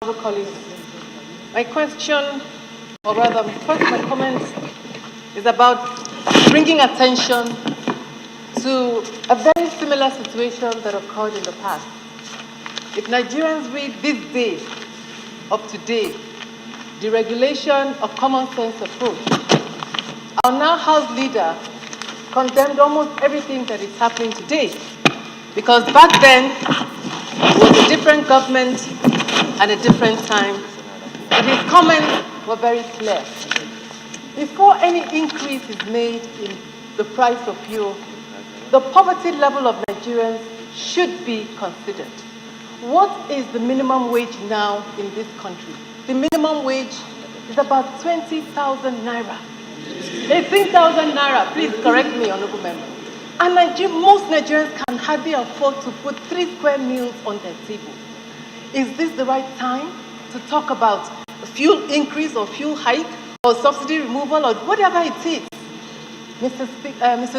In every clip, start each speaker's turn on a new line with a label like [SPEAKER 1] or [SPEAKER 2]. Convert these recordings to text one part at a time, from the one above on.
[SPEAKER 1] colleagues, my question, or rather, first my comment is about bringing attention to a very similar situation that occurred in the past. If Nigerians read this day, up to date, the regulation of common sense approach, our now House leader condemned almost everything that is happening today, because back then it was a different government and a different time, but his comments were very clear. Before any increase is made in the price of fuel, the poverty level of Nigerians should be considered. What is the minimum wage now in this country? The minimum wage is about 20,000 naira. 18,000 naira, please correct me, Honorable Member. And most Nigerians can hardly afford to put 3 square meals on their table. Is this the right time to talk about a fuel increase or fuel hike or subsidy removal or whatever it is? Mr.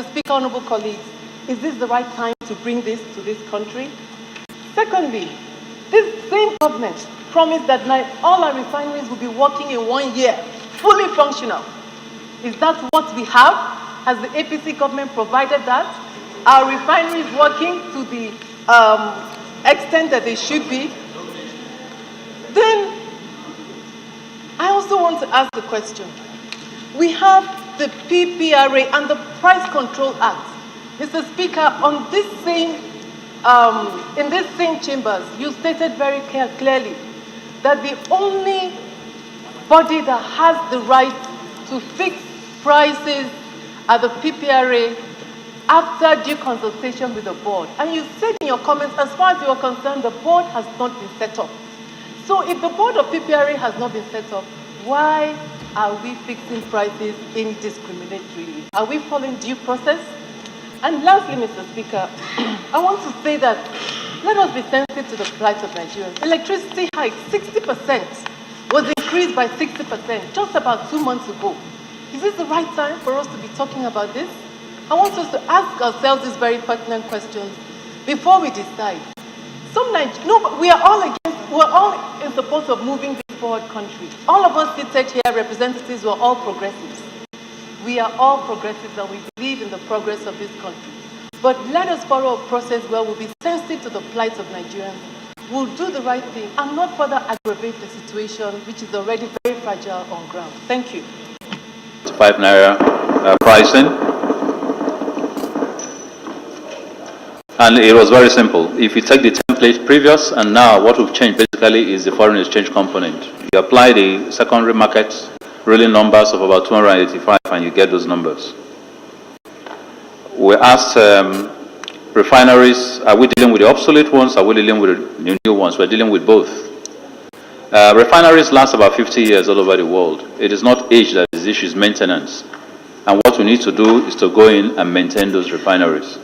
[SPEAKER 1] Speaker, honorable colleagues, is this the right time to bring this to this country? Secondly, this same government promised that all our refineries will be working in 1 year, fully functional. Is that what we have? Has the APC government provided that? Are refineries working to the extent that they should be? Then, I also want to ask the question. We have the PPRA and the Price Control Act. Mr. Speaker, on this same, in this same chambers, you stated very clearly that the only body that has the right to fix prices are the PPRA after due consultation with the board. And you said in your comments, as far as you are concerned, the board has not been set up. So if the board of PPRA has not been set up, why are we fixing prices indiscriminately? Are we following due process? And lastly, Mr. Speaker, I want to say that let us be sensitive to the plight of Nigerians. Electricity hike, 60%, was increased by 60% just about 2 months ago. Is this the right time for us to be talking about this? I want us to ask ourselves these very pertinent questions before we decide. We are all in support of moving this forward country. All of us seated here, representatives, were all progressives. We are all progressives and we believe in the progress of this country. But let us follow a process where we'll be sensitive to the plight of Nigerians. We'll do the right thing and not further aggravate the situation, which is already very fragile on ground. Thank you.
[SPEAKER 2] 5 naira pricing. And it was very simple. If you take the template previous and now, what we've changed basically is the foreign exchange component. You apply the secondary market real numbers of about 285 and you get those numbers. We asked refineries, are we dealing with the obsolete ones? Are we dealing with the new ones? We're dealing with both. Refineries last about 50 years all over the world. It is not age that is the issue, it's maintenance. And what we need to do is to go in and maintain those refineries.